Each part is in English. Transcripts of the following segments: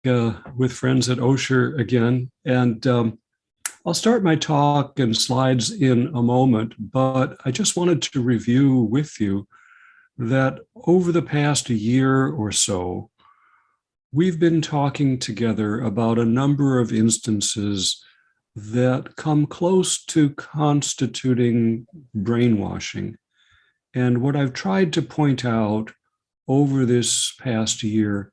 with friends at Osher again, and I'll start my talk and slides in a moment, but I just wanted to review with you that over the past year or so, we've been talking together about a number of instances that come close to constituting brainwashing. And what I've tried to point out over this past year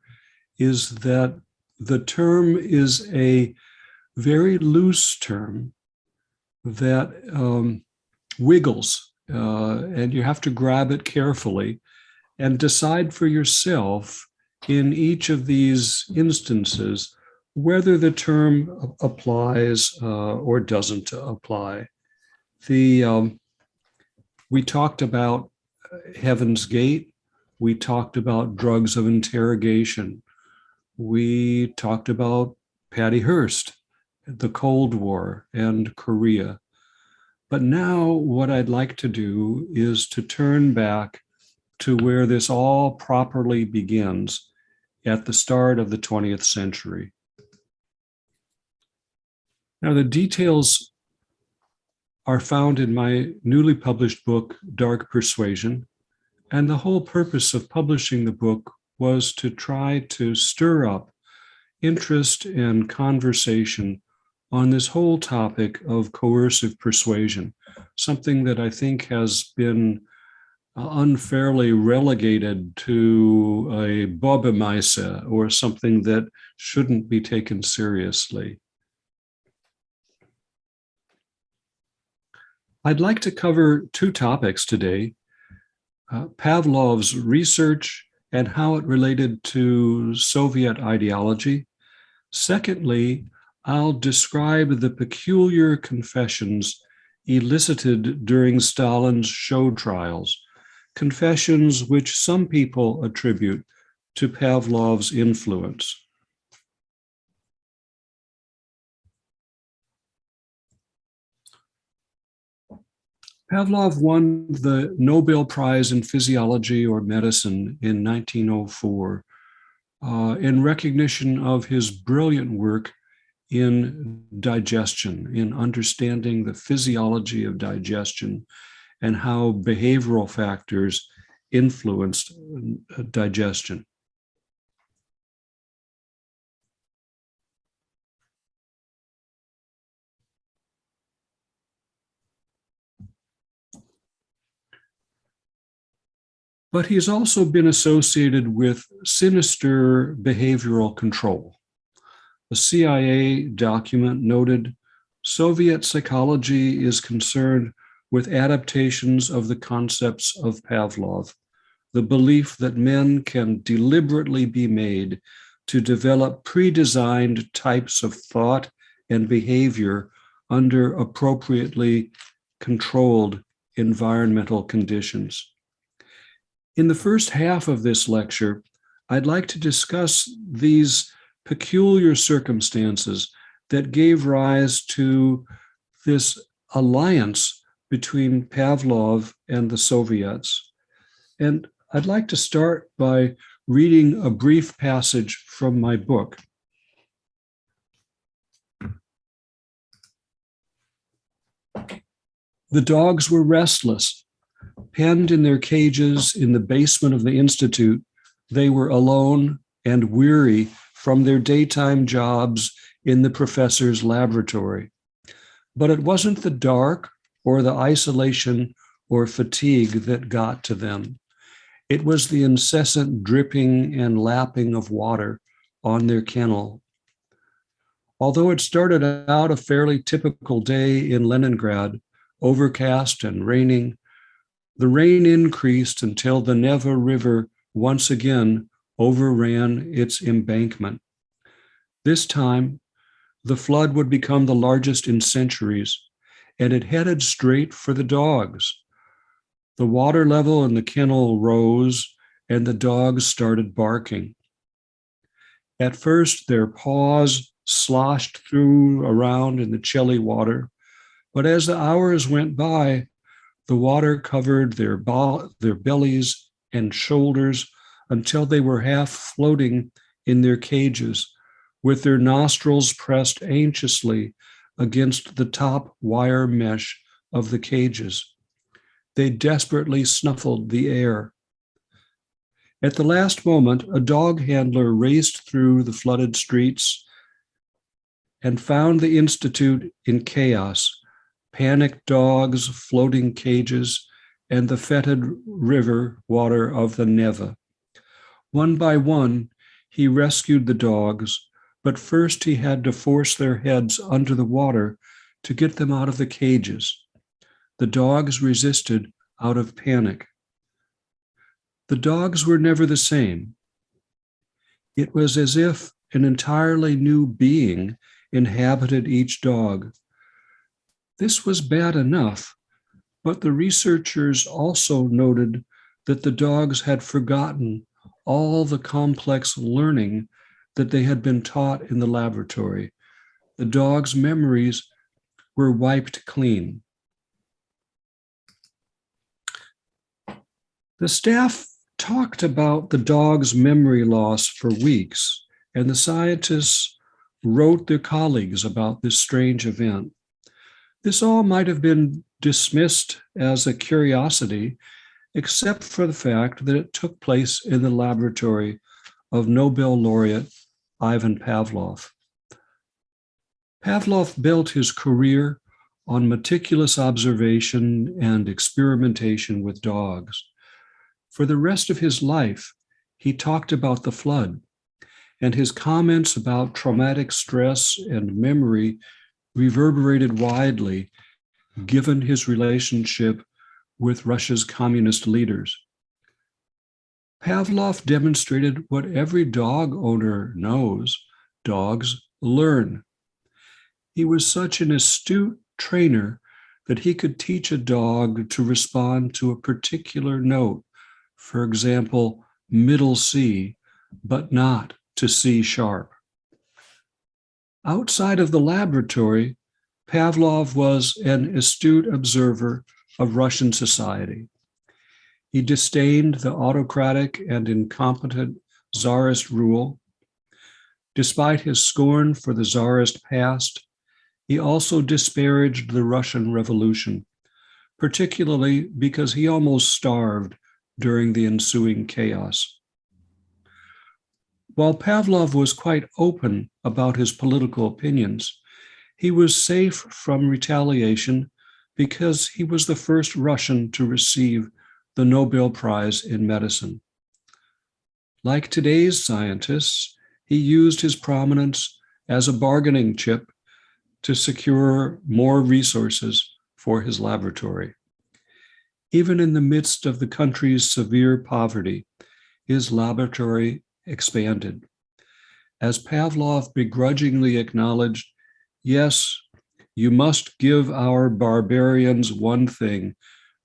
is that the term is a very loose term that wiggles, and you have to grab it carefully and decide for yourself in each of these instances whether the term applies or doesn't apply. We talked about Heaven's Gate. We talked about drugs of interrogation. We talked about Patty Hearst, the Cold War, and Korea. But now what I'd like to do is to turn back to where this all properly begins at the start of the 20th century. Now, the details are found in my newly published book, Dark Persuasion, and the whole purpose of publishing the book was to try to stir up interest and conversation on this whole topic of coercive persuasion, something that I think has been unfairly relegated to a Bobbemeise or something that shouldn't be taken seriously. I'd like to cover two topics today, Pavlov's research and how it related to Soviet ideology. Secondly, I'll describe the peculiar confessions elicited during Stalin's show trials, confessions which some people attribute to Pavlov's influence. Pavlov won the Nobel Prize in Physiology or Medicine in 1904 in recognition of his brilliant work in digestion, in understanding the physiology of digestion and how behavioral factors influenced digestion. But he's also been associated with sinister behavioral control. A CIA document noted Soviet psychology is concerned with adaptations of the concepts of Pavlov, the belief that men can deliberately be made to develop pre-designed types of thought and behavior under appropriately controlled environmental conditions. In the first half of this lecture, I'd like to discuss these peculiar circumstances that gave rise to this alliance between Pavlov and the Soviets. And I'd like to start by reading a brief passage from my book. The dogs were restless. Penned in their cages in the basement of the Institute, they were alone and weary from their daytime jobs in the professor's laboratory. But it wasn't the dark or the isolation or fatigue that got to them. It was the incessant dripping and lapping of water on their kennel. Although it started out a fairly typical day in Leningrad, overcast and raining, the rain increased until the Neva River once again overran its embankment. This time, the flood would become the largest in centuries, and it headed straight for the dogs. The water level in the kennel rose, and the dogs started barking. At first, their paws sloshed through around in the chilly water, but as the hours went by, the water covered their bellies and shoulders until they were half floating in their cages, with their nostrils pressed anxiously against the top wire mesh of the cages. They desperately snuffled the air. At the last moment, a dog handler raced through the flooded streets and found the institute in chaos, panicked dogs, floating cages, and the fetid river water of the Neva. One by one, he rescued the dogs, but first he had to force their heads under the water to get them out of the cages. The dogs resisted out of panic. The dogs were never the same. It was as if an entirely new being inhabited each dog. This was bad enough, but the researchers also noted that the dogs had forgotten all the complex learning that they had been taught in the laboratory. The dogs' memories were wiped clean. The staff talked about the dog's memory loss for weeks, and the scientists wrote their colleagues about this strange event. This all might have been dismissed as a curiosity, except for the fact that it took place in the laboratory of Nobel laureate Ivan Pavlov. Pavlov built his career on meticulous observation and experimentation with dogs. For the rest of his life, he talked about the flood, and his comments about traumatic stress and memory reverberated widely, given his relationship with Russia's communist leaders. Pavlov demonstrated what every dog owner knows: dogs learn. He was such an astute trainer that he could teach a dog to respond to a particular note, for example, middle C, but not to C sharp. Outside of the laboratory, Pavlov was an astute observer of Russian society. He disdained the autocratic and incompetent czarist rule. Despite his scorn for the czarist past, he also disparaged the Russian Revolution, particularly because he almost starved during the ensuing chaos. While Pavlov was quite open about his political opinions, he was safe from retaliation because he was the first Russian to receive the Nobel Prize in Medicine. Like today's scientists, he used his prominence as a bargaining chip to secure more resources for his laboratory. Even in the midst of the country's severe poverty, his laboratory expanded. As Pavlov begrudgingly acknowledged, "Yes, you must give our barbarians one thing: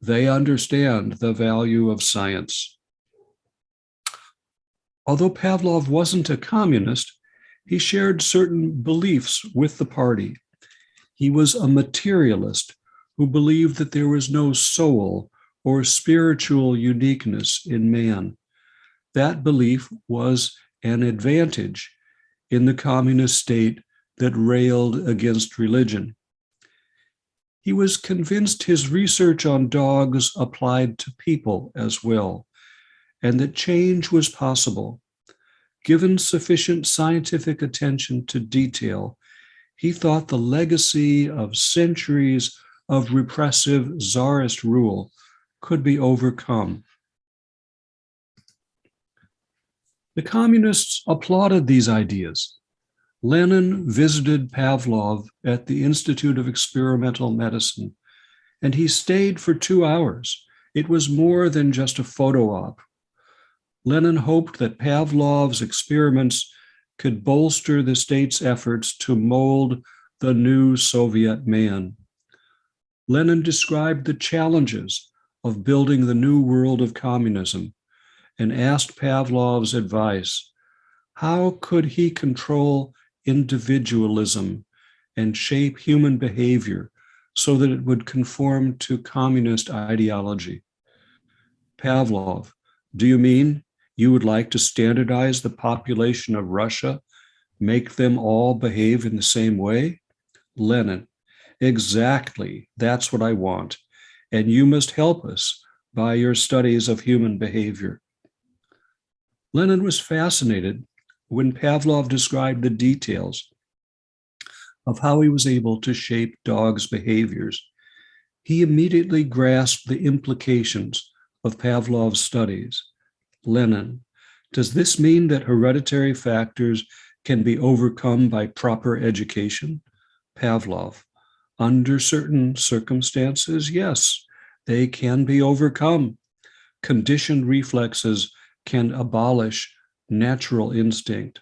they understand the value of science." Although Pavlov wasn't a communist, he shared certain beliefs with the party. He was a materialist who believed that there was no soul or spiritual uniqueness in man. That belief was an advantage in the communist state that railed against religion. He was convinced his research on dogs applied to people as well, and that change was possible. Given sufficient scientific attention to detail, he thought the legacy of centuries of repressive czarist rule could be overcome. The communists applauded these ideas. Lenin visited Pavlov at the Institute of Experimental Medicine, and he stayed for 2 hours. It was more than just a photo op. Lenin hoped that Pavlov's experiments could bolster the state's efforts to mold the new Soviet man. Lenin described the challenges of building the new world of communism and asked Pavlov's advice. How could he control individualism and shape human behavior so that it would conform to communist ideology? Pavlov, do you mean you would like to standardize the population of Russia Make them all behave in the same way? Lenin, exactly, that's what I want. And you must help us by your studies of human behavior. Lenin was fascinated when Pavlov described the details of how he was able to shape dogs' behaviors. He immediately grasped the implications of Pavlov's studies. Lenin, does this mean that hereditary factors can be overcome by proper education? Pavlov, under certain circumstances, yes, they can be overcome. Conditioned reflexes can abolish natural instinct.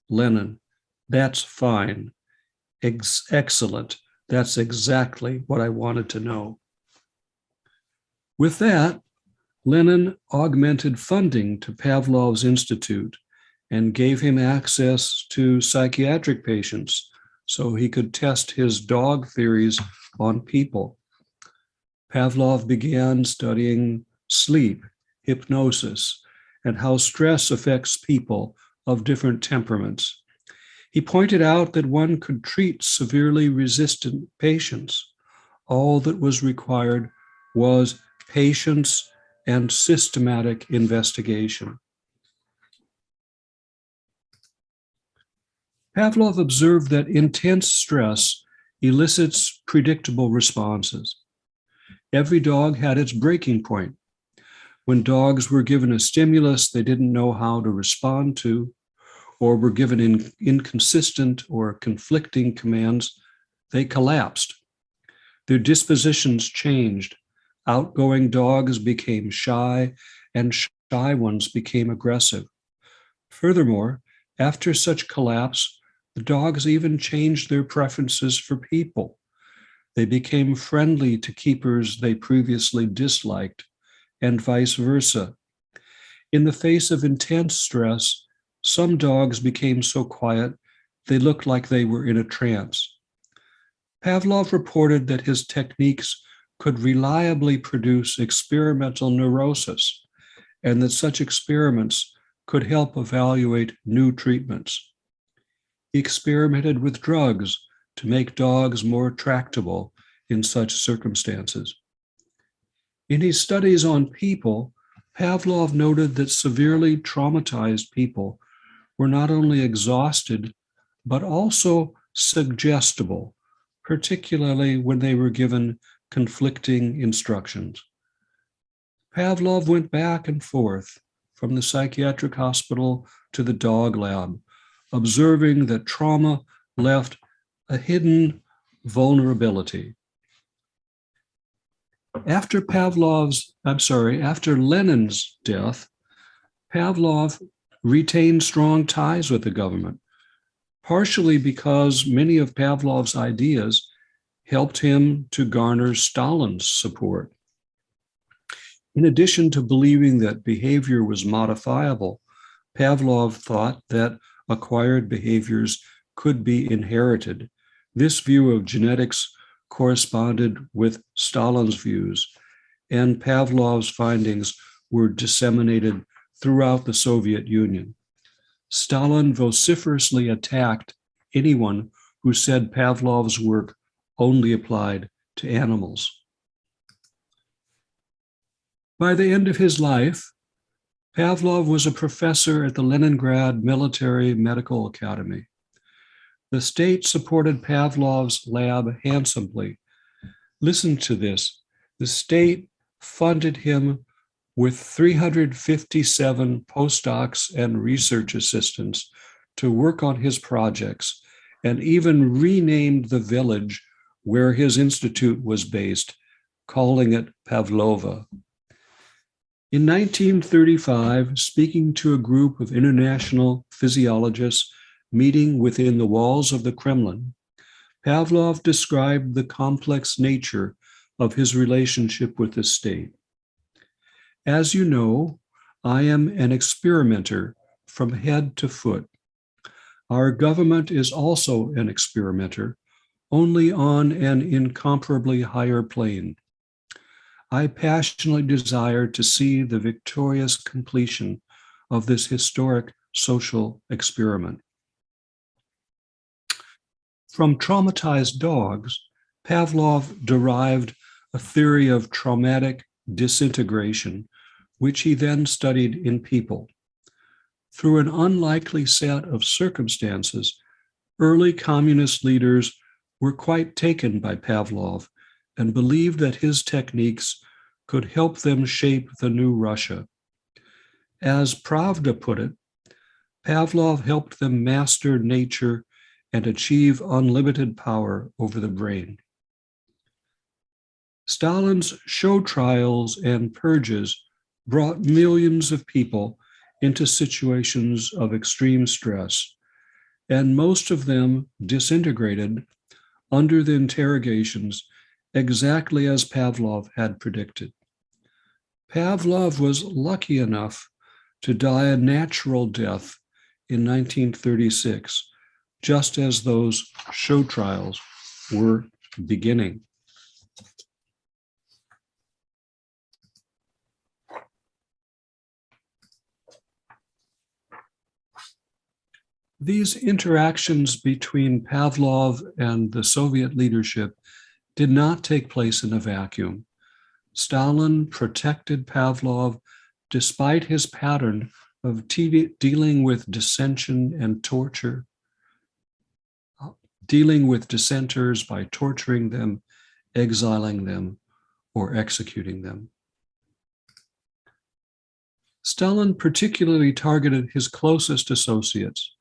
Lenin, that's fine. Excellent. That's exactly what I wanted to know. With that, Lenin augmented funding to Pavlov's Institute and gave him access to psychiatric patients so he could test his dog theories on people. Pavlov began studying sleep, hypnosis, and how stress affects people of different temperaments. He pointed out that one could treat severely resistant patients. All that was required was patience and systematic investigation. Pavlov observed that intense stress elicits predictable responses. Every dog had its breaking point. When dogs were given a stimulus they didn't know how to respond to, or were given inconsistent or conflicting commands, they collapsed. Their dispositions changed. Outgoing dogs became shy, and shy ones became aggressive. Furthermore, after such collapse, the dogs even changed their preferences for people. They became friendly to keepers they previously disliked, and vice versa. In the face of intense stress, some dogs became so quiet they looked like they were in a trance. Pavlov reported that his techniques could reliably produce experimental neurosis, and that such experiments could help evaluate new treatments. He experimented with drugs to make dogs more tractable in such circumstances. In his studies on people, Pavlov noted that severely traumatized people were not only exhausted, but also suggestible, particularly when they were given conflicting instructions. Pavlov went back and forth from the psychiatric hospital to the dog lab, observing that trauma left a hidden vulnerability. After Lenin's death, Pavlov retained strong ties with the government, partially because many of Pavlov's ideas helped him to garner Stalin's support. In addition to believing that behavior was modifiable, Pavlov thought that acquired behaviors could be inherited. This view of genetics corresponded with Stalin's views, and Pavlov's findings were disseminated throughout the Soviet Union. Stalin vociferously attacked anyone who said Pavlov's work only applied to animals. By the end of his life, Pavlov was a professor at the Leningrad Military Medical Academy. The state supported Pavlov's lab handsomely. Listen to this. The state funded him with 357 postdocs and research assistants to work on his projects, and even renamed the village where his institute was based, calling it Pavlova. In 1935, speaking to a group of international physiologists meeting within the walls of the Kremlin, Pavlov described the complex nature of his relationship with the state. As you know, I am an experimenter from head to foot. Our government is also an experimenter, only on an incomparably higher plane. I passionately desire to see the victorious completion of this historic social experiment. From traumatized dogs, Pavlov derived a theory of traumatic disintegration, which he then studied in people. Through an unlikely set of circumstances, early communist leaders were quite taken by Pavlov and believed that his techniques could help them shape the new Russia. As Pravda put it, Pavlov helped them master nature and achieve unlimited power over the brain. Stalin's show trials and purges brought millions of people into situations of extreme stress, and most of them disintegrated under the interrogations exactly as Pavlov had predicted. Pavlov was lucky enough to die a natural death in 1936, just as those show trials were beginning. These interactions between Pavlov and the Soviet leadership did not take place in a vacuum. Stalin protected Pavlov despite his pattern of dealing with dissension and torture, dealing with dissenters by torturing them, exiling them, or executing them. Stalin particularly targeted his closest associates.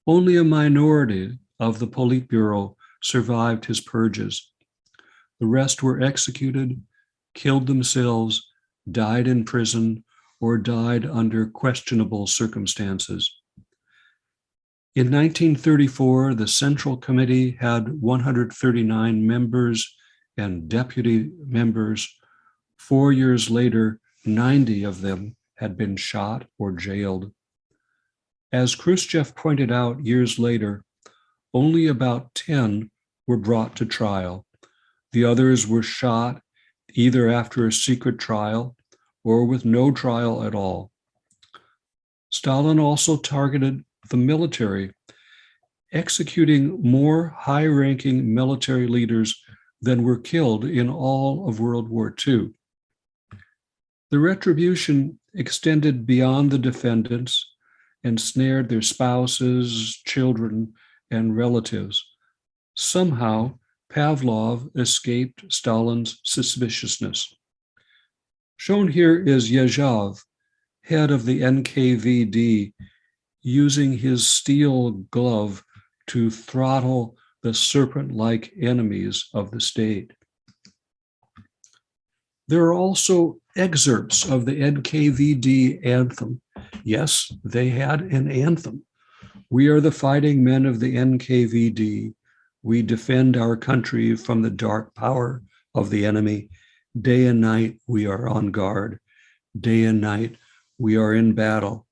Only a minority of the Politburo survived his purges. The rest were executed, killed themselves, died in prison, or died under questionable circumstances. In 1934, the Central Committee had 139 members and deputy members. 4 years later, 90 of them had been shot or jailed. As Khrushchev pointed out years later, only about 10 were brought to trial. The others were shot either after a secret trial or with no trial at all. Stalin also targeted the military, executing more high-ranking military leaders than were killed in all of World War II. The retribution extended beyond the defendants and snared their spouses, children, and relatives. Somehow, Pavlov escaped Stalin's suspiciousness. Shown here is Yezhov, head of the NKVD, using his steel glove to throttle the serpent-like enemies of the state. There are also excerpts of the NKVD anthem. Yes, they had an anthem. We are the fighting men of the NKVD. We defend our country from the dark power of the enemy. Day and night, we are on guard. Day and night, we are in battle.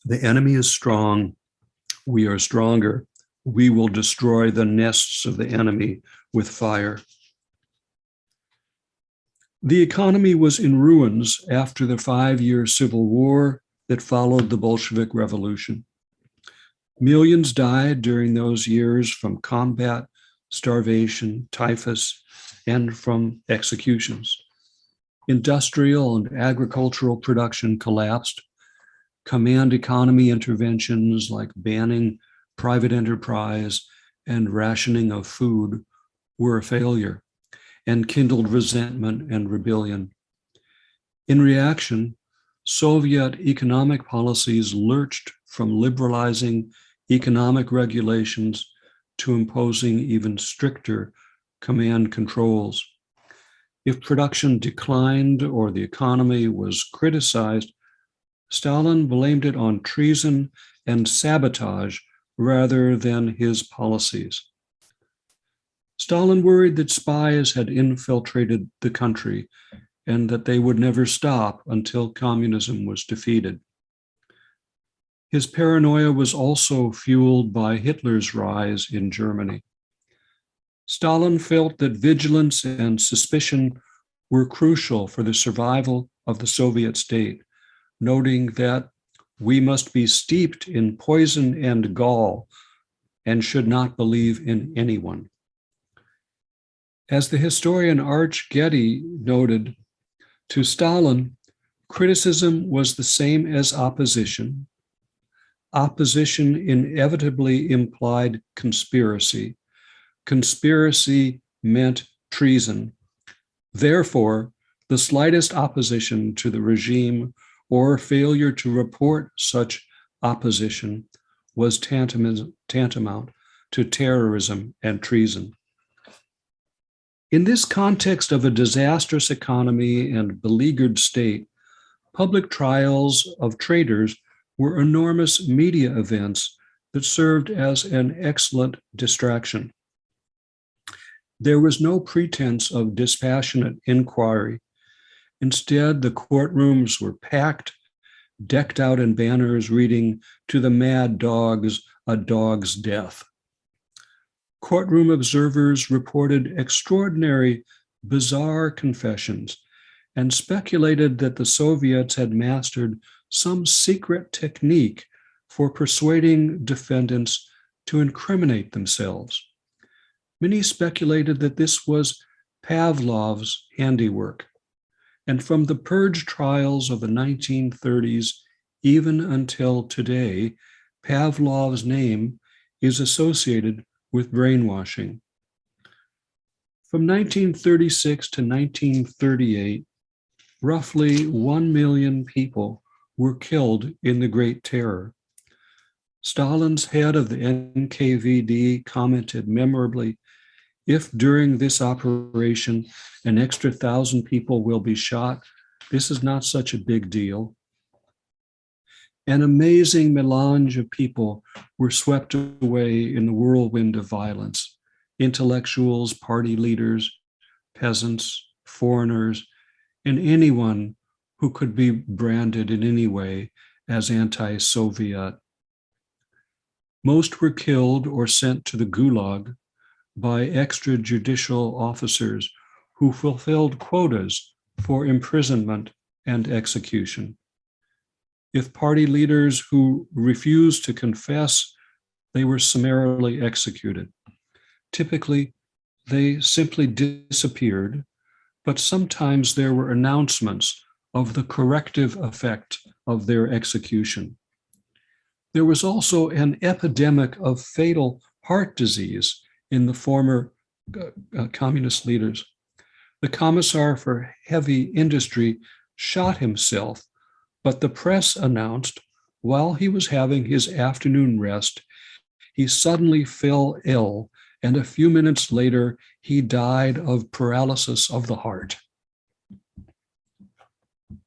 The enemy is strong. We are stronger. We will destroy the nests of the enemy with fire. The economy was in ruins after the 5-year civil war that followed the Bolshevik Revolution. Millions died during those years from combat, starvation, typhus, and from executions. Industrial and agricultural production collapsed. Command economy interventions like banning private enterprise and rationing of food were a failure and kindled resentment and rebellion. In reaction, Soviet economic policies lurched from liberalizing economic regulations to imposing even stricter command controls. If production declined or the economy was criticized, Stalin blamed it on treason and sabotage rather than his policies. Stalin worried that spies had infiltrated the country and that they would never stop until communism was defeated. His paranoia was also fueled by Hitler's rise in Germany. Stalin felt that vigilance and suspicion were crucial for the survival of the Soviet state, noting that We must be steeped in poison and gall and should not believe in anyone. As the historian Arch Getty noted, to Stalin, criticism was the same as opposition. Opposition inevitably implied conspiracy. Conspiracy meant treason. Therefore, the slightest opposition to the regime or failure to report such opposition was tantamount to terrorism and treason. In this context of a disastrous economy and beleaguered state, public trials of traitors were enormous media events that served as an excellent distraction. There was no pretense of dispassionate inquiry. Instead, the courtrooms were packed, decked out in banners reading, "To the mad dogs, a dog's death." Courtroom observers reported extraordinary, bizarre confessions and speculated that the Soviets had mastered some secret technique for persuading defendants to incriminate themselves. Many speculated that this was Pavlov's handiwork. And from the purge trials of the 1930s, even until today, Pavlov's name is associated with brainwashing. From 1936 to 1938, roughly 1 million people were killed in the Great Terror. Stalin's head of the NKVD commented memorably, "If during this operation an extra 1,000 people will be shot, this is not such a big deal." An amazing melange of people were swept away in the whirlwind of violence: intellectuals, party leaders, peasants, foreigners, and anyone who could be branded in any way as anti-Soviet. Most were killed or sent to the Gulag by extrajudicial officers who fulfilled quotas for imprisonment and execution. If party leaders who refused to confess, they were summarily executed. Typically, they simply disappeared, but sometimes there were announcements of the corrective effect of their execution. There was also an epidemic of fatal heart disease in the former communist leaders. The commissar for heavy industry shot himself, but the press announced while he was having his afternoon rest, he suddenly fell ill, and a few minutes later, he died of paralysis of the heart.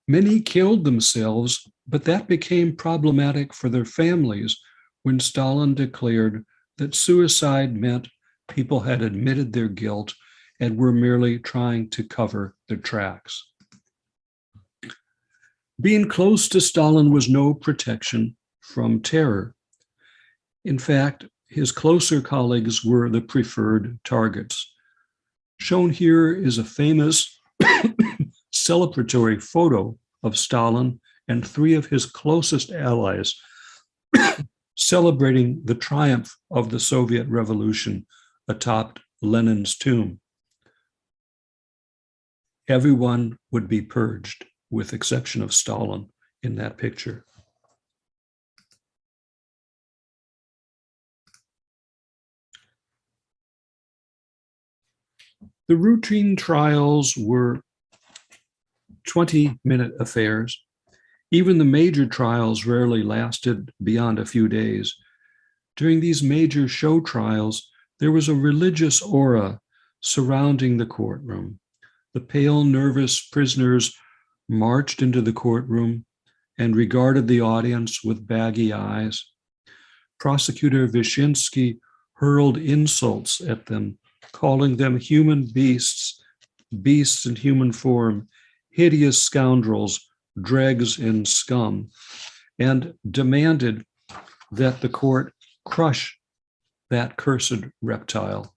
Many killed themselves, but that became problematic for their families when Stalin declared that suicide meant people had admitted their guilt and were merely trying to cover their tracks. Being close to Stalin was no protection from terror. In fact, his closer colleagues were the preferred targets. Shown here is a famous celebratory photo of Stalin and three of his closest allies celebrating the triumph of the Soviet Revolution atop Lenin's tomb. Everyone would be purged, with exception of Stalin in that picture. The routine trials were 20-minute affairs. Even the major trials rarely lasted beyond a few days. During these major show trials, there was a religious aura surrounding the courtroom. The pale, nervous prisoners marched into the courtroom and regarded the audience with baggy eyes. Prosecutor Vyshinsky hurled insults at them, calling them human beasts, beasts in human form, hideous scoundrels, dregs and scum, and demanded that the court crush that cursed reptile.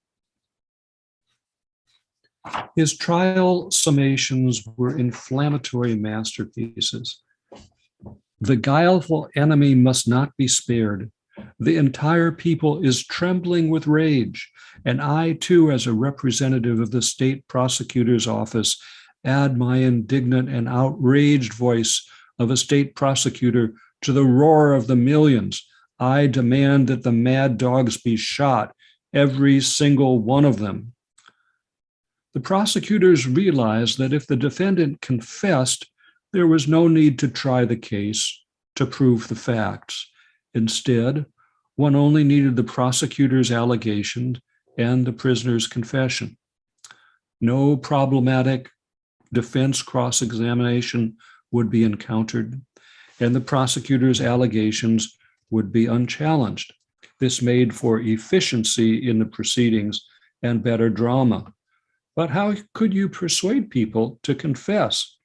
His trial summations were inflammatory masterpieces. The guileful enemy must not be spared. The entire people is trembling with rage, and I, too, as a representative of the state prosecutor's office, add my indignant and outraged voice of a state prosecutor to the roar of the millions. I demand that the mad dogs be shot, every single one of them. The prosecutors realized that if the defendant confessed, there was no need to try the case to prove the facts. Instead, one only needed the prosecutor's allegation and the prisoner's confession. No problematic defense cross-examination would be encountered, and the prosecutor's allegations would be unchallenged. This made for efficiency in the proceedings and better drama. But how could you persuade people to confess?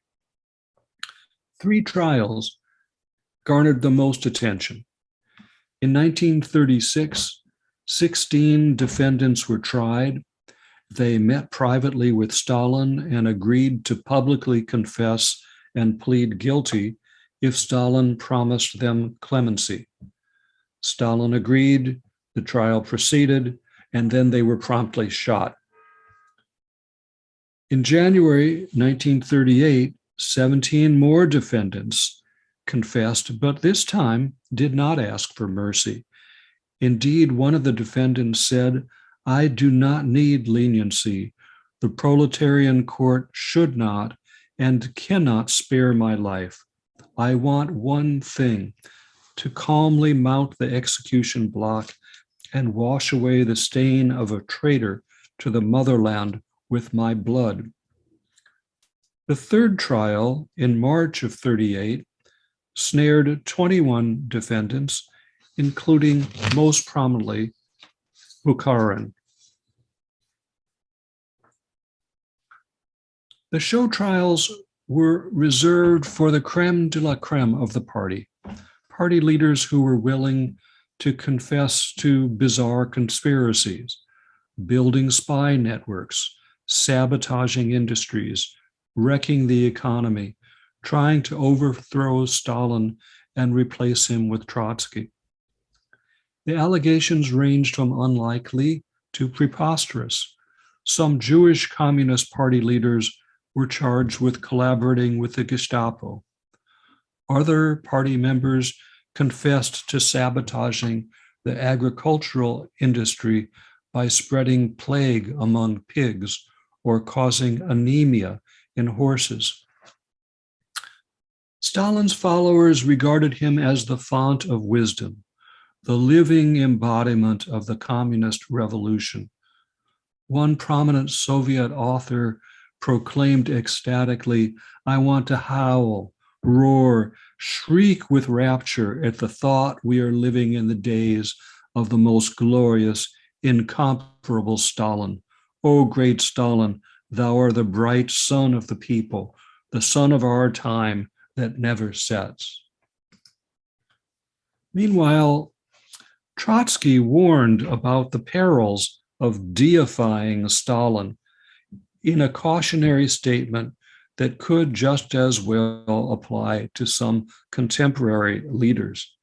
3 trials garnered the most attention. In 1936, 16 defendants were tried. They met privately with Stalin and agreed to publicly confess and plead guilty if Stalin promised them clemency. Stalin agreed, the trial proceeded, and then they were promptly shot. In January 1938, 17 more defendants confessed, but this time did not ask for mercy. Indeed, one of the defendants said, "I do not need leniency. The proletarian court should not and cannot spare my life. I want one thing, to calmly mount the execution block and wash away the stain of a traitor to the motherland with my blood." The third trial in March of 38 snared 21 defendants, including most prominently Bukharin. The show trials were reserved for the creme de la creme of the party leaders who were willing to confess to bizarre conspiracies, building spy networks, sabotaging industries, wrecking the economy, trying to overthrow Stalin and replace him with Trotsky. The allegations ranged from unlikely to preposterous. Some Jewish Communist Party leaders were charged with collaborating with the Gestapo. Other party members confessed to sabotaging the agricultural industry by spreading plague among pigs or causing anemia in horses. Stalin's followers regarded him as the font of wisdom, the living embodiment of the communist revolution. One prominent Soviet author proclaimed ecstatically, "I want to howl, roar, shriek with rapture at the thought we are living in the days of the most glorious, incomparable Stalin. O great Stalin, thou art the bright sun of the people, the sun of our time that never sets." Meanwhile, Trotsky warned about the perils of deifying Stalin in a cautionary statement that could just as well apply to some contemporary leaders.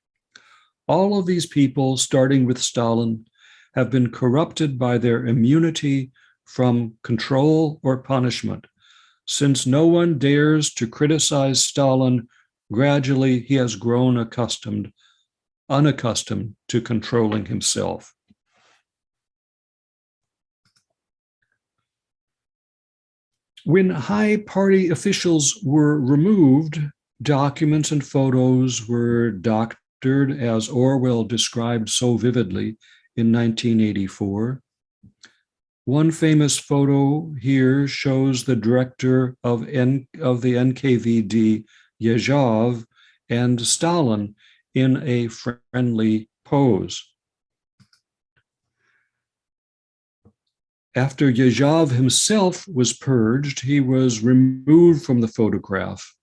All of these people, starting with Stalin, have been corrupted by their immunity from control or punishment. Since no one dares to criticize Stalin, gradually he has grown unaccustomed to controlling himself. When high party officials were removed, documents and photos were doctored, as Orwell described so vividly in 1984. One famous photo here shows the director of the NKVD, Yezhov, and Stalin in a friendly pose. After Yezhov himself was purged, he was removed from the photograph,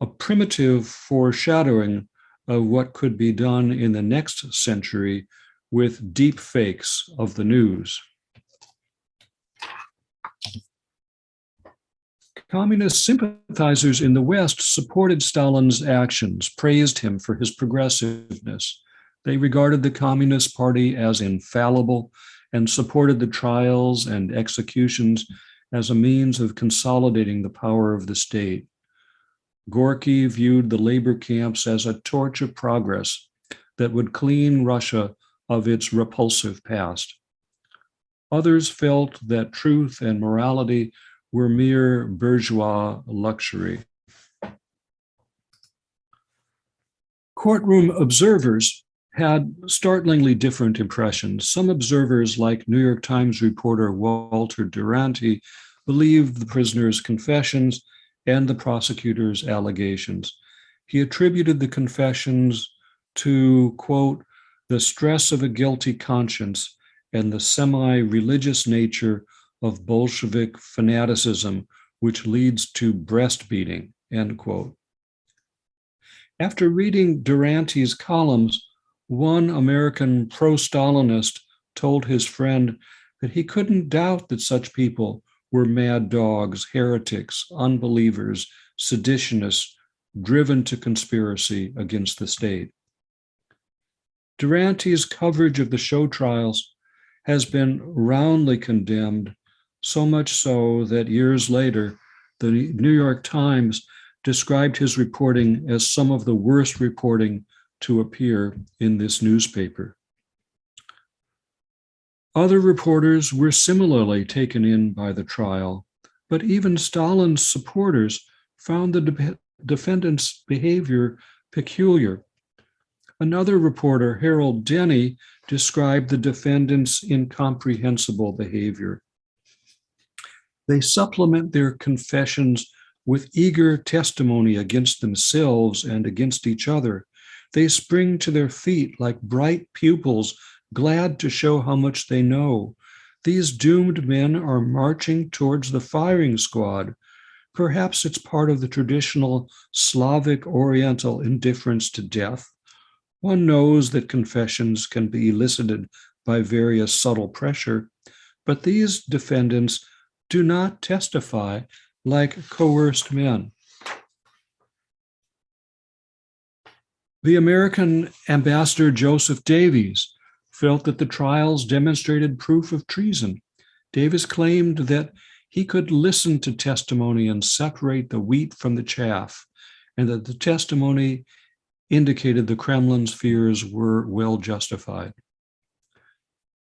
a primitive foreshadowing of what could be done in the next century with deep fakes of the news. Communist sympathizers in the West supported Stalin's actions, praised him for his progressiveness. They regarded the Communist Party as infallible and supported the trials and executions as a means of consolidating the power of the state. Gorky viewed the labor camps as a torch of progress that would clean Russia of its repulsive past. Others felt that truth and morality were mere bourgeois luxury. Courtroom observers had startlingly different impressions. Some observers, like New York Times reporter Walter Duranty, believed the prisoner's confessions and the prosecutor's allegations. He attributed the confessions to, quote, the stress of a guilty conscience and the semi-religious nature of Bolshevik fanaticism, which leads to breastbeating, end quote. After reading Duranty's columns, one American pro-Stalinist told his friend that he couldn't doubt that such people were mad dogs, heretics, unbelievers, seditionists, driven to conspiracy against the state. Duranty's coverage of the show trials has been roundly condemned, so much so that years later, the New York Times described his reporting as some of the worst reporting to appear in this newspaper. Other reporters were similarly taken in by the trial, but even Stalin's supporters found the defendant's behavior peculiar. Another reporter, Harold Denny, described the defendant's incomprehensible behavior. They supplement their confessions with eager testimony against themselves and against each other. They spring to their feet like bright pupils, glad to show how much they know. These doomed men are marching towards the firing squad. Perhaps it's part of the traditional Slavic Oriental indifference to death. One knows that confessions can be elicited by various subtle pressure, but these defendants do not testify like coerced men. The American ambassador Joseph Davies felt that the trials demonstrated proof of treason. Davies claimed that he could listen to testimony and separate the wheat from the chaff, and that the testimony indicated the Kremlin's fears were well justified.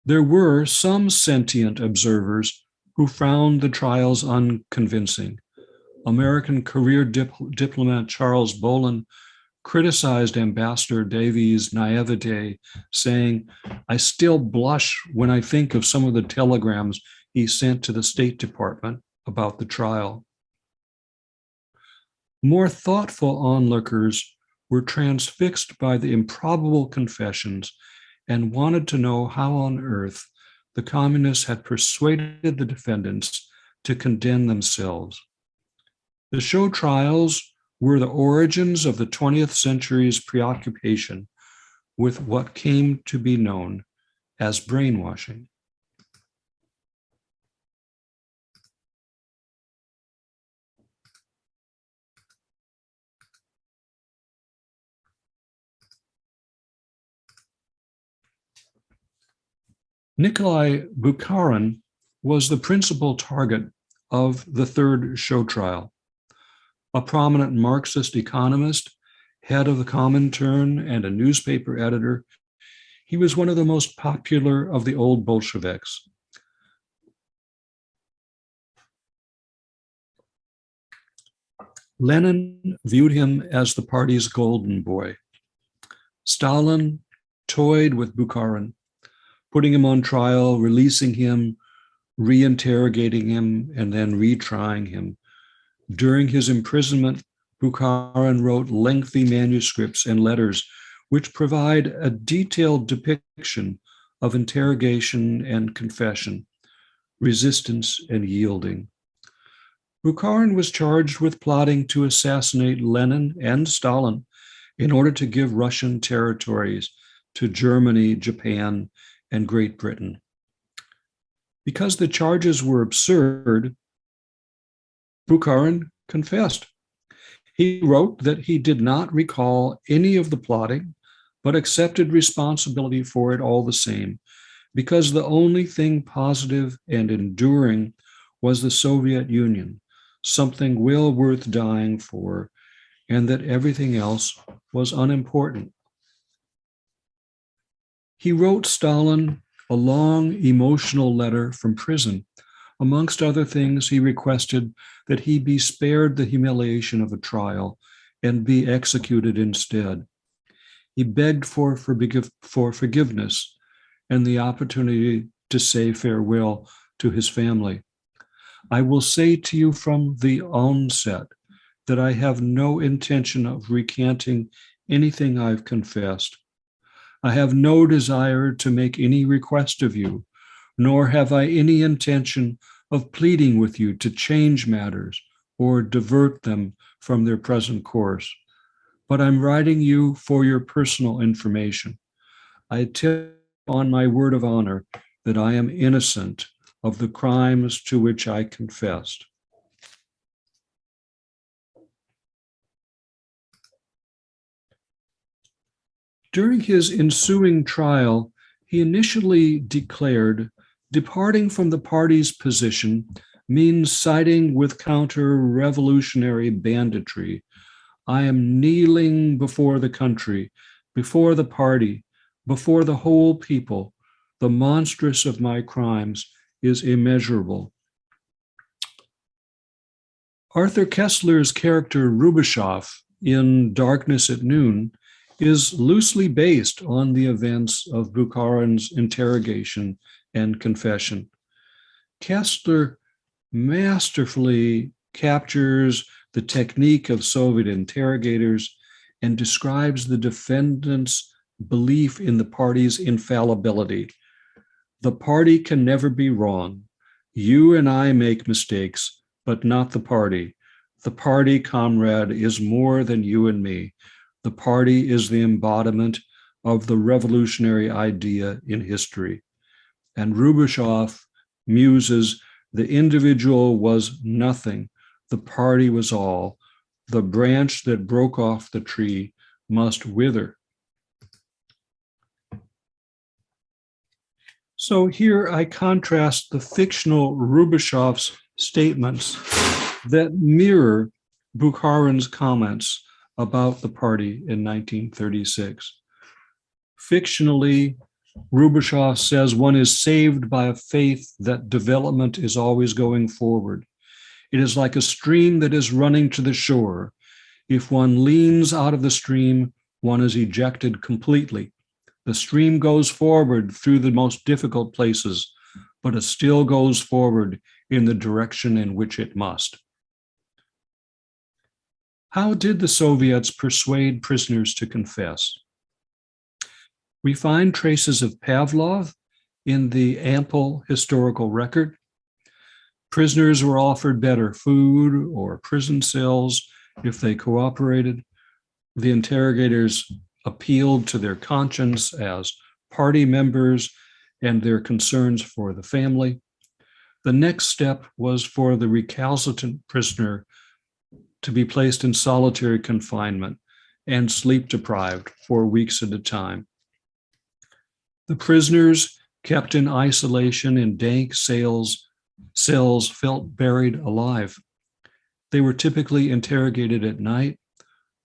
There were some sentient observers who found the trials unconvincing. American career diplomat Charles Bolin criticized Ambassador Davies' naivete, saying, "I still blush when I think of some of the telegrams he sent to the State Department about the trial." More thoughtful onlookers were transfixed by the improbable confessions and wanted to know how on earth the communists had persuaded the defendants to condemn themselves. The show trials were the origins of the 20th century's preoccupation with what came to be known as brainwashing. Nikolai Bukharin was the principal target of the third show trial. A prominent Marxist economist, head of the Comintern, and a newspaper editor, he was one of the most popular of the old Bolsheviks. Lenin viewed him as the party's golden boy. Stalin toyed with Bukharin, putting him on trial, releasing him, reinterrogating him, and then retrying him. During his imprisonment, Bukharin wrote lengthy manuscripts and letters which provide a detailed depiction of interrogation and confession, resistance and yielding. Bukharin was charged with plotting to assassinate Lenin and Stalin in order to give Russian territories to Germany, Japan, and Great Britain. Because the charges were absurd, Bukharin confessed. He wrote that he did not recall any of the plotting, but accepted responsibility for it all the same, because the only thing positive and enduring was the Soviet Union, something well worth dying for, and that everything else was unimportant. He wrote Stalin a long emotional letter from prison. Amongst other things, he requested that he be spared the humiliation of a trial and be executed instead. He begged for forgiveness and the opportunity to say farewell to his family. I will say to you from the onset that I have no intention of recanting anything I've confessed. I have no desire to make any request of you, nor have I any intention of pleading with you to change matters or divert them from their present course. But I'm writing you for your personal information. I tell you on my word of honor that I am innocent of the crimes to which I confessed. During his ensuing trial, he initially declared, departing from the party's position means siding with counter-revolutionary banditry. I am kneeling before the country, before the party, before the whole people. The monstrous of my crimes is immeasurable. Arthur Koestler's character Rubashov in Darkness at Noon is loosely based on the events of Bukharin's interrogation and confession. Koestler masterfully captures the technique of Soviet interrogators and describes the defendant's belief in the party's infallibility. The party can never be wrong. You and I make mistakes, but not the party. The party, comrade, is more than you and me. The party is the embodiment of the revolutionary idea in history. And Rubashov muses, the individual was nothing, the party was all. The branch that broke off the tree must wither. So here I contrast the fictional Rubashov's statements that mirror Bukharin's comments about the party in 1936. Fictionally, Rubashov says one is saved by a faith that development is always going forward. It is like a stream that is running to the shore. If one leans out of the stream, one is ejected completely. The stream goes forward through the most difficult places, but it still goes forward in the direction in which it must. How did the Soviets persuade prisoners to confess? We find traces of Pavlov in the ample historical record. Prisoners were offered better food or prison cells if they cooperated. The interrogators appealed to their conscience as party members and their concerns for the family. The next step was for the recalcitrant prisoner to be placed in solitary confinement and sleep deprived for weeks at a time. The prisoners kept in isolation in dank cells felt buried alive. They were typically interrogated at night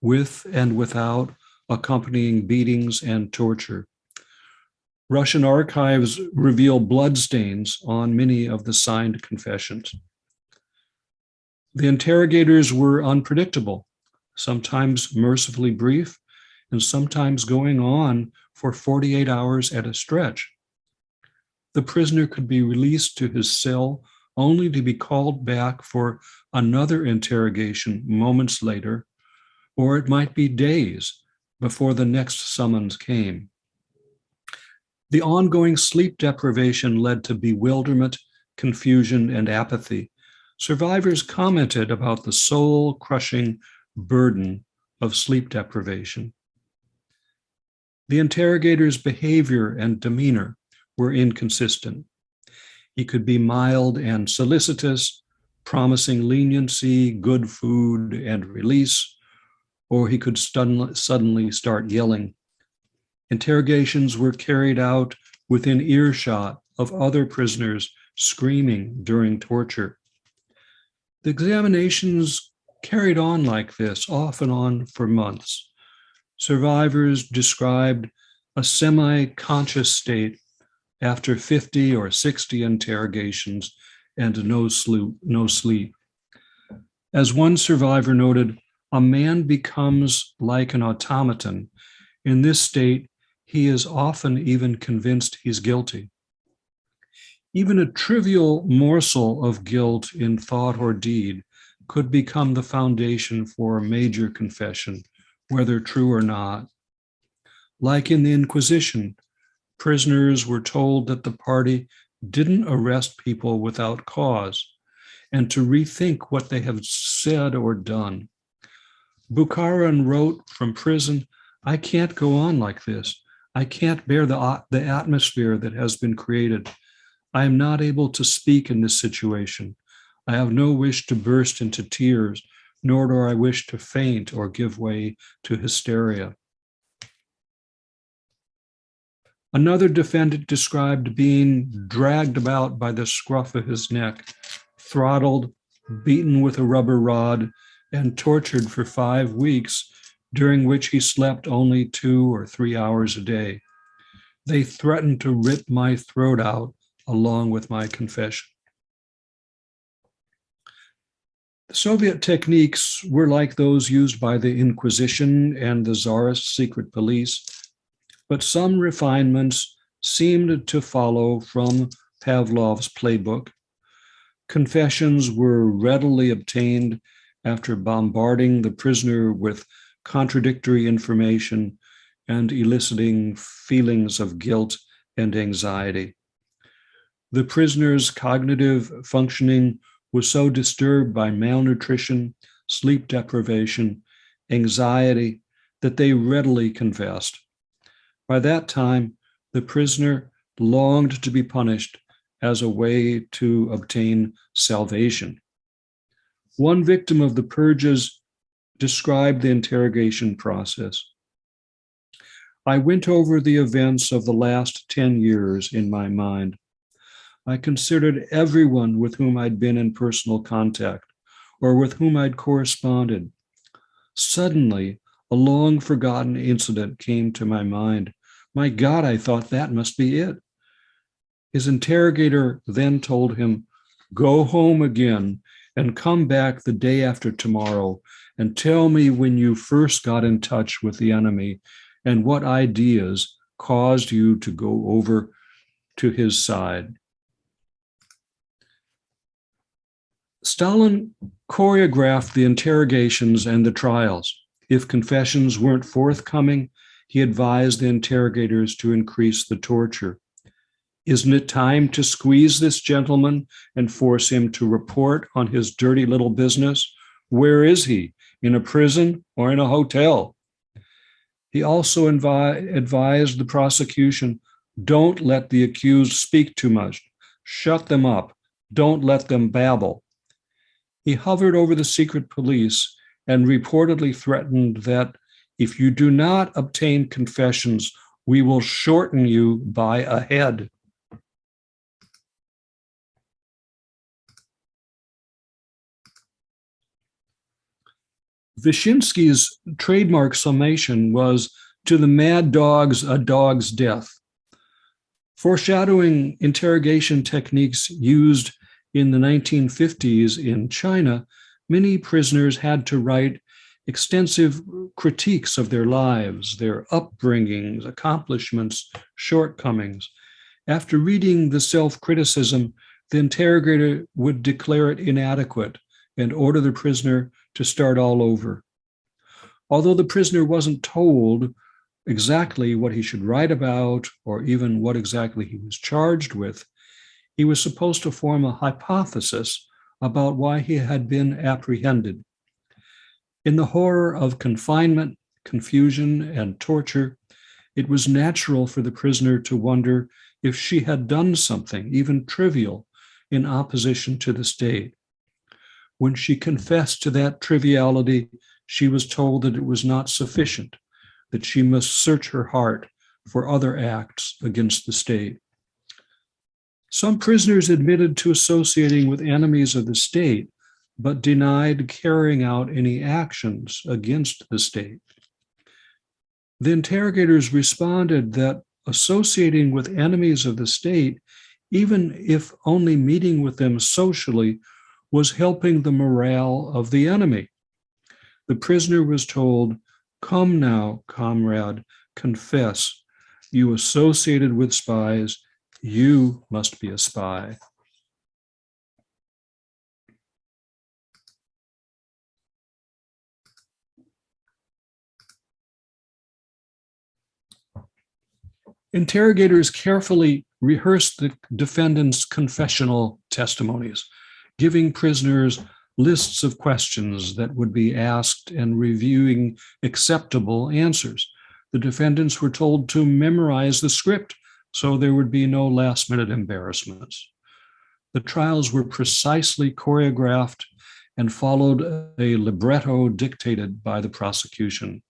with and without accompanying beatings and torture. Russian archives reveal bloodstains on many of the signed confessions. The interrogators were unpredictable, sometimes mercifully brief, and sometimes going on for 48 hours at a stretch. The prisoner could be released to his cell only to be called back for another interrogation moments later, or it might be days before the next summons came. The ongoing sleep deprivation led to bewilderment, confusion, and apathy. Survivors commented about the soul-crushing burden of sleep deprivation. The interrogator's behavior and demeanor were inconsistent. He could be mild and solicitous, promising leniency, good food, and release, or he could suddenly start yelling. Interrogations were carried out within earshot of other prisoners screaming during torture. The examinations carried on like this, off and on for months. Survivors described a semi-conscious state after 50 or 60 interrogations and no sleep. As one survivor noted, a man becomes like an automaton. In this state, he is often even convinced he's guilty. Even a trivial morsel of guilt in thought or deed could become the foundation for a major confession, whether true or not. Like in the Inquisition, prisoners were told that the party didn't arrest people without cause and to rethink what they have said or done. Bukharin wrote from prison, "I can't go on like this. I can't bear the atmosphere that has been created. I am not able to speak in this situation. I have no wish to burst into tears, nor do I wish to faint or give way to hysteria." Another defendant described being dragged about by the scruff of his neck, throttled, beaten with a rubber rod, and tortured for 5 weeks, during which he slept only 2 or 3 hours a day. They threatened to rip my throat out along with my confession. The Soviet techniques were like those used by the Inquisition and the Tsarist secret police, but some refinements seemed to follow from Pavlov's playbook. Confessions were readily obtained after bombarding the prisoner with contradictory information and eliciting feelings of guilt and anxiety. The prisoner's cognitive functioning was so disturbed by malnutrition, sleep deprivation, anxiety, that they readily confessed. By that time, the prisoner longed to be punished as a way to obtain salvation. One victim of the purges described the interrogation process. "I went over the events of the last 10 years in my mind. I considered everyone with whom I'd been in personal contact or with whom I'd corresponded. Suddenly, a long forgotten incident came to my mind. My God, I thought that must be it." His interrogator then told him, "Go home again and come back the day after tomorrow and tell me when you first got in touch with the enemy and what ideas caused you to go over to his side." Stalin choreographed the interrogations and the trials. If confessions weren't forthcoming, he advised the interrogators to increase the torture. "Isn't it time to squeeze this gentleman and force him to report on his dirty little business? Where is he? In a prison or in a hotel?" He also advised the prosecution, "Don't let the accused speak too much. Shut them up. Don't let them babble." He hovered over the secret police and reportedly threatened that if you do not obtain confessions, we will shorten you by a head. Vyshinsky's trademark summation was, "To the mad dogs, a dog's death." Foreshadowing interrogation techniques used in the 1950s in China, many prisoners had to write extensive critiques of their lives, their upbringings, accomplishments, shortcomings. After reading the self-criticism, the interrogator would declare it inadequate and order the prisoner to start all over. Although the prisoner wasn't told exactly what he should write about or even what exactly he was charged with, he was supposed to form a hypothesis about why he had been apprehended. In the horror of confinement, confusion, and torture, it was natural for the prisoner to wonder if she had done something, even trivial, in opposition to the state. When she confessed to that triviality, she was told that it was not sufficient, that she must search her heart for other acts against the state. Some prisoners admitted to associating with enemies of the state, but denied carrying out any actions against the state. The interrogators responded that associating with enemies of the state, even if only meeting with them socially, was helping the morale of the enemy. The prisoner was told, "Come now, comrade, confess. You associated with spies. You must be a spy." Interrogators carefully rehearsed the defendant's confessional testimonies, giving prisoners lists of questions that would be asked and reviewing acceptable answers. The defendants were told to memorize the script so there would be no last-minute embarrassments. The trials were precisely choreographed and followed a libretto dictated by the prosecution.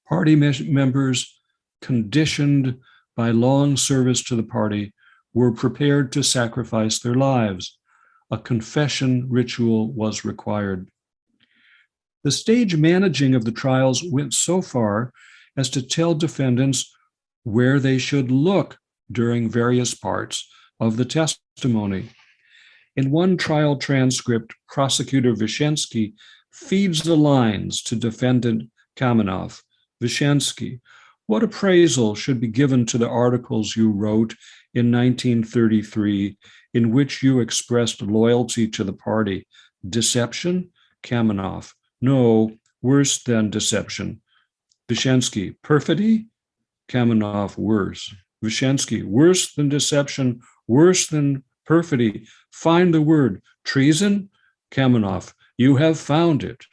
Party members, conditioned by long service to the party, were prepared to sacrifice their lives. A confession ritual was required. The stage managing of the trials went so far as to tell defendants where they should look during various parts of the testimony. In one trial transcript, prosecutor Vishensky feeds the lines to defendant Kamenov. "Vishensky, what appraisal should be given to the articles you wrote in 1933 in which you expressed loyalty to the party? Deception?" Kamenov, "No, worse than deception." Vishensky, "Perfidy?" Kamenov, "Worse." Vishensky, "Worse than deception, worse than perfidy. Find the word. Treason?" Kamenov, "You have found it."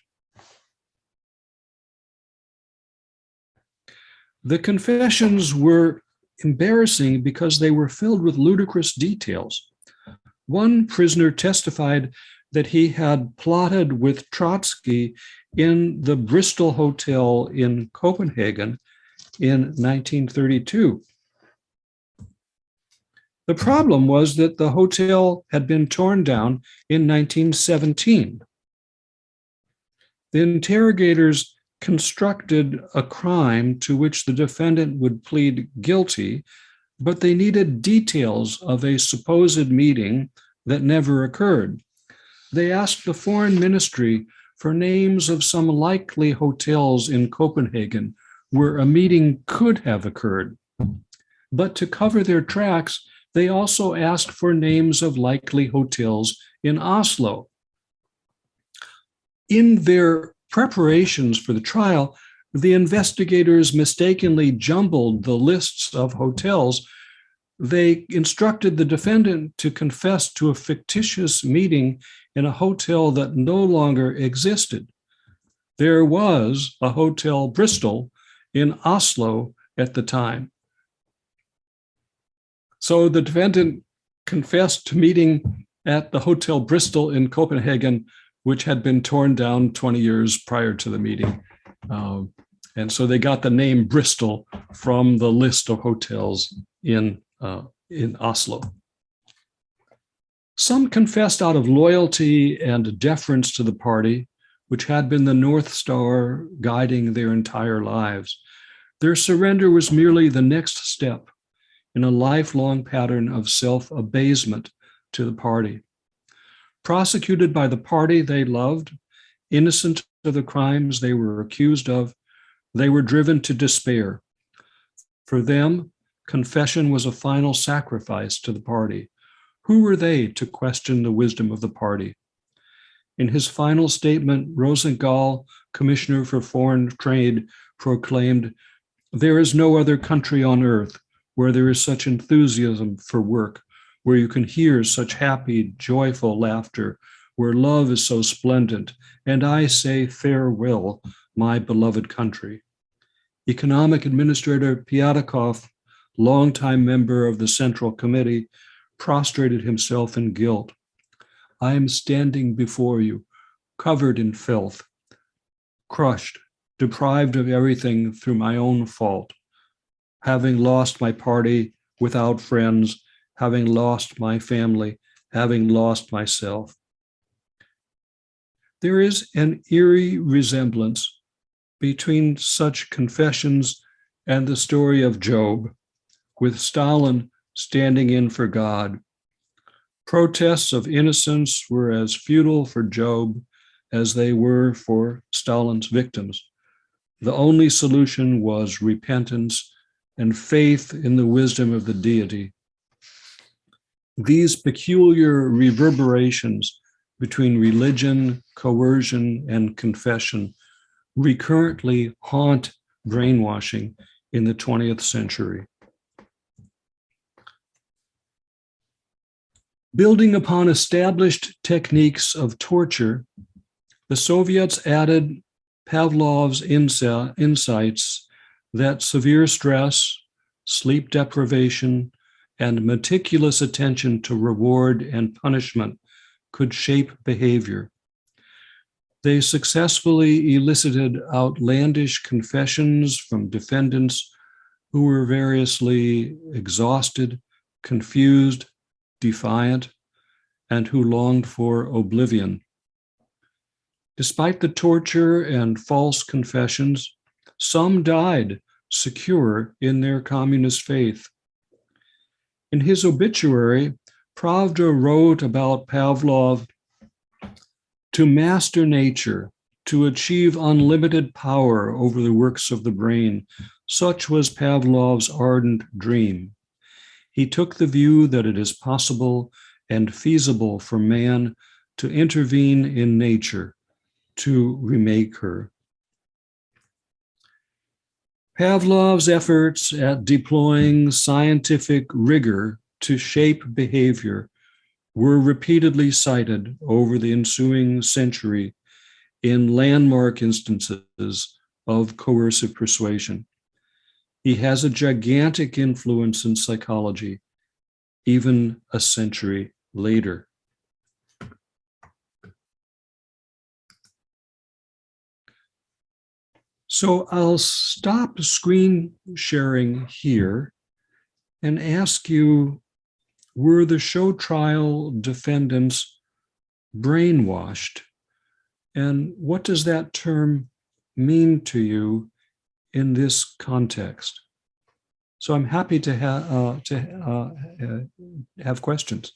The confessions were embarrassing because they were filled with ludicrous details. One prisoner testified that he had plotted with Trotsky in the Bristol Hotel in Copenhagen in 1932. The problem was that the hotel had been torn down in 1917. The interrogators constructed a crime to which the defendant would plead guilty, but they needed details of a supposed meeting that never occurred. They asked the foreign ministry for names of some likely hotels in Copenhagen where a meeting could have occurred. But to cover their tracks, they also asked for names of likely hotels in Oslo. In their preparations for the trial, the investigators mistakenly jumbled the lists of hotels. They instructed the defendant to confess to a fictitious meeting in a hotel that no longer existed. There was a Hotel Bristol in Oslo at the time. So the defendant confessed to meeting at the Hotel Bristol in Copenhagen, which had been torn down 20 years prior to the meeting. And so they got the name Bristol from the list of hotels in Oslo. Some confessed out of loyalty and deference to the party, which had been the North Star guiding their entire lives. Their surrender was merely the next step in a lifelong pattern of self-abasement to the party. Prosecuted by the party they loved, innocent of the crimes they were accused of, they were driven to despair. For them, confession was a final sacrifice to the party. Who were they to question the wisdom of the party? In his final statement, Rosenthal, Commissioner for Foreign Trade, proclaimed, "There is no other country on earth where there is such enthusiasm for work, where you can hear such happy, joyful laughter, where love is so splendid, and I say farewell, my beloved country." Economic Administrator Pyatakov, longtime member of the Central Committee, prostrated himself in guilt. I am standing before you, covered in filth, crushed, deprived of everything through my own fault, having lost my party, without friends, having lost my family, having lost myself. There is an eerie resemblance between such confessions and the story of Job, with Stalin standing in for God. Protests of innocence were as futile for Job as they were for Stalin's victims. The only solution was repentance and faith in the wisdom of the deity. These peculiar reverberations between religion, coercion, and confession recurrently haunt brainwashing in the 20th century. Building upon established techniques of torture, the Soviets added Pavlov's insights that severe stress, sleep deprivation, and meticulous attention to reward and punishment could shape behavior. They successfully elicited outlandish confessions from defendants who were variously exhausted, confused, defiant, and who longed for oblivion. Despite the torture and false confessions, some died secure in their communist faith. In his obituary, Pravda wrote about Pavlov: to master nature, to achieve unlimited power over the works of the brain, such was Pavlov's ardent dream. He took the view that it is possible and feasible for man to intervene in nature, to remake her. Pavlov's efforts at deploying scientific rigor to shape behavior were repeatedly cited over the ensuing century in landmark instances of coercive persuasion. He has a gigantic influence in psychology, even a century later. So I'll stop screen sharing here and ask you, were the show trial defendants brainwashed? And what does that term mean to you in this context? So I'm happy to have questions.